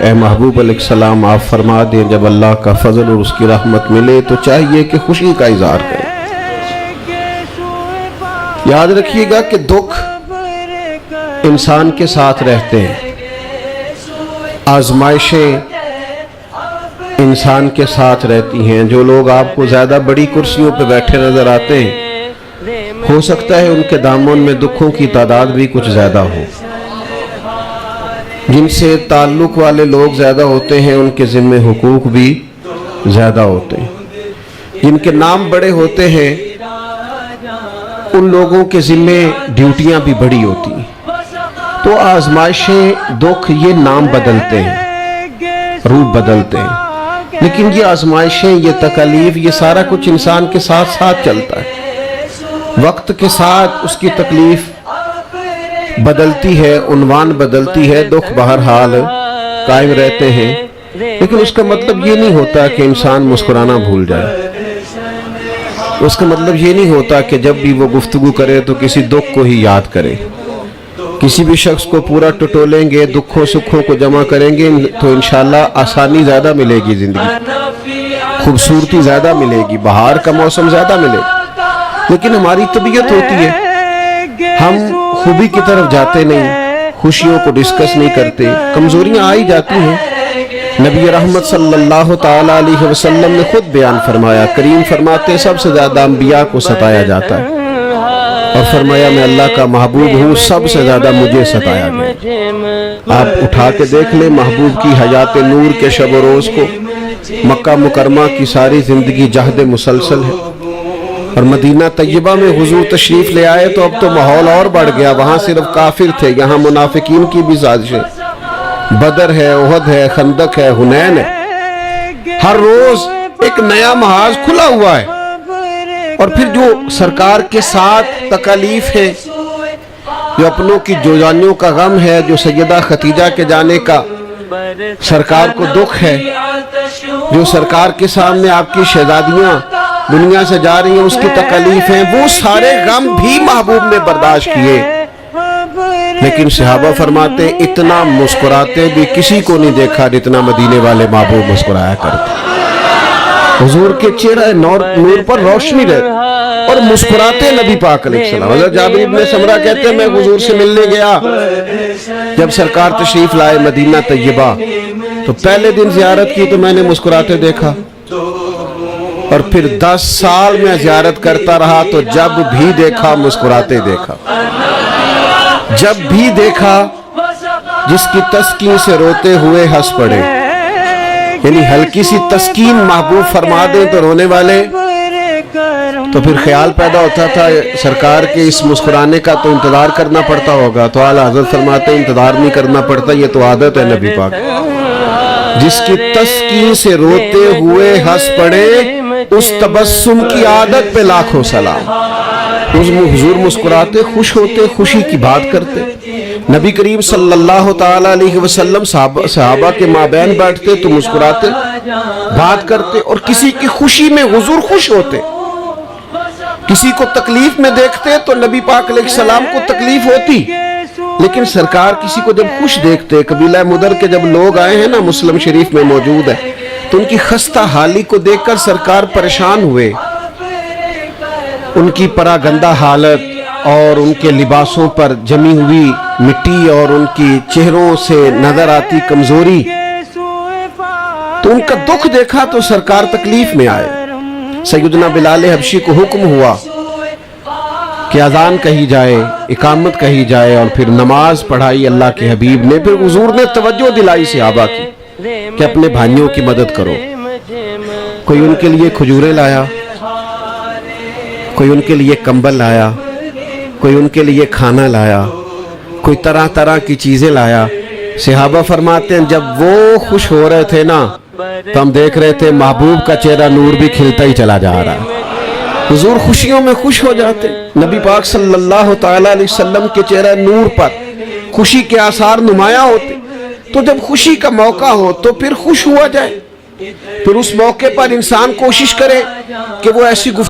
اے محبوب علیہ السلام آپ فرما دیں جب اللہ کا فضل اور اس کی رحمت ملے تو چاہیے کہ خوشی کا اظہار کریں۔ یاد رکھیے گا کہ دکھ انسان کے ساتھ رہتے ہیں، آزمائشیں انسان کے ساتھ رہتی ہیں۔ جو لوگ آپ کو زیادہ بڑی کرسیوں پہ بیٹھے نظر آتے ہیں ہو سکتا ہے ان کے دامن میں دکھوں کی تعداد بھی کچھ زیادہ ہو۔ جن سے تعلق والے لوگ زیادہ ہوتے ہیں ان کے ذمہ حقوق بھی زیادہ ہوتے ہیں۔ جن کے نام بڑے ہوتے ہیں ان لوگوں کے ذمہ ڈیوٹیاں بھی بڑی ہوتی ہیں۔ تو آزمائشیں، دکھ یہ نام بدلتے ہیں، روپ بدلتے ہیں، لیکن یہ آزمائشیں، یہ تکالیف، یہ سارا کچھ انسان کے ساتھ ساتھ چلتا ہے۔ وقت کے ساتھ اس کی تکلیف بدلتی ہے، عنوان بدلتی ہے، دکھ بہرحال قائم رہتے ہیں، لیکن اس کا مطلب یہ نہیں ہوتا کہ انسان مسکرانا بھول جائے۔ اس کا مطلب یہ نہیں ہوتا کہ جب بھی وہ گفتگو کرے تو کسی دکھ کو ہی یاد کرے۔ کسی بھی شخص کو پورا ٹٹولیں گے، دکھوں سکھوں کو جمع کریں گے تو انشاءاللہ آسانی زیادہ ملے گی، زندگی خوبصورتی زیادہ ملے گی، بہار کا موسم زیادہ ملے گا۔ لیکن ہماری طبیعت ہوتی ہے، ہم خوبی کی طرف جاتے نہیں، خوشیوں کو ڈسکس نہیں کرتے، کمزوریاں آئی جاتی ہیں۔ نبی رحمت صلی اللہ تعالی علیہ وسلم نے خود بیان فرمایا، کریم فرماتے سب سے زیادہ انبیاء کو ستایا جاتا ہے، اور فرمایا میں اللہ کا محبوب ہوں، سب سے زیادہ مجھے ستایا گیا۔ آپ اٹھا کے دیکھ لیں محبوب کی حیات نور کے شب و روز کو، مکہ مکرمہ کی ساری زندگی جہد مسلسل ہے، اور مدینہ طیبہ میں حضور تشریف لے آئے تو اب تو ماحول اور بڑھ گیا۔ وہاں صرف کافر تھے، یہاں منافقین کی بھی سازشیں، بدر ہے، احد ہے، خندق ہے، حنین ہے، ہر روز ایک نیا محاذ کھلا ہوا ہے۔ اور پھر جو سرکار کے ساتھ تکالیف ہے، جو اپنوں کی جوجانیوں کا غم ہے، جو سیدہ خدیجہ کے جانے کا سرکار کو دکھ ہے، جو سرکار کے سامنے آپ کی شہزادیاں دنیا سے جا رہی ہیں اس کی تکالیف ہیں، وہ سارے غم بھی محبوب نے برداشت کیے۔ لیکن صحابہ فرماتے اتنا مسکراتے بھی کسی کو نہیں دیکھا جتنا مدینے والے محبوب مسکرایا کرتے۔ حضور کے چہرہ نور پر روشنی رہتی اور مسکراتے نبی پاک علیہ السلام۔ حضرت جابر بن سمرہ کہتے ہیں میں حضور سے ملنے گیا جب سرکار تشریف لائے مدینہ طیبہ، تو پہلے دن زیارت کی تو میں نے مسکراتے دیکھا، اور پھر 10 سال میں زیارت کرتا رہا تو جب بھی دیکھا مسکراتے دیکھا۔ جب بھی دیکھا جس کی تسکین سے روتے ہوئے ہنس پڑے، یعنی ہلکی سی تسکین محبوب فرما دیں تو رونے والے، تو پھر خیال پیدا ہوتا تھا سرکار کے اس مسکرانے کا تو انتظار کرنا پڑتا ہوگا، تو اعلیٰ حضرت فرماتے ہیں انتظار نہیں کرنا پڑتا، یہ تو عادت ہے نبی پاک۔ جس کی تسکین سے روتے ہوئے ہنس پڑے اس تبسم کی عادت پہ لاکھوں سلام۔ حضور مسکراتے، خوش ہوتے، خوشی کی بات کرتے۔ نبی کریم صلی اللہ تعالی علیہ وسلم صحابہ کے مابین بیٹھتے تو مسکراتے، بات کرتے، اور کسی کی خوشی میں حضور خوش ہوتے۔ کسی کو تکلیف میں دیکھتے تو نبی پاک علیہ السلام کو تکلیف ہوتی، لیکن سرکار کسی کو جب خوش دیکھتے، قبیلہ مدر کے جب لوگ آئے ہیں نا، مسلم شریف میں موجود ہے، تو ان کی خستہ حالی کو دیکھ کر سرکار پریشان ہوئے۔ ان کی پراگندہ حالت اور ان کے لباسوں پر جمی ہوئی مٹی اور ان کی چہروں سے نظر آتی کمزوری، تو ان کا دکھ دیکھا تو سرکار تکلیف میں آئے۔ سیدنا بلال حبشی کو حکم ہوا کہ اذان کہی جائے، اقامت کہی جائے، اور پھر نماز پڑھائی اللہ کے حبیب نے۔ پھر حضور نے توجہ دلائی صحابہ کی کہ اپنے بھائیوں کی مدد کرو۔ کوئی ان کے لیے کھجوریں لایا، کوئی ان کے لیے کمبل لایا، کوئی ان کے لیے کھانا لایا، کوئی طرح طرح کی چیزیں لایا۔ صحابہ فرماتے ہیں جب وہ خوش ہو رہے تھے نا تو ہم دیکھ رہے تھے محبوب کا چہرہ نور بھی کھلتا ہی چلا جا رہا ہے۔ حضور خوشیوں میں خوش ہو جاتے، نبی پاک صلی اللہ تعالی علیہ وسلم کے چہرہ نور پر خوشی کے آثار نمایاں ہوتے۔ تو جب خوشی کا موقع ہو تو پھر خوش ہوا جائے، پھر اس موقع پر انسان کوشش کرے کہ وہ ایسی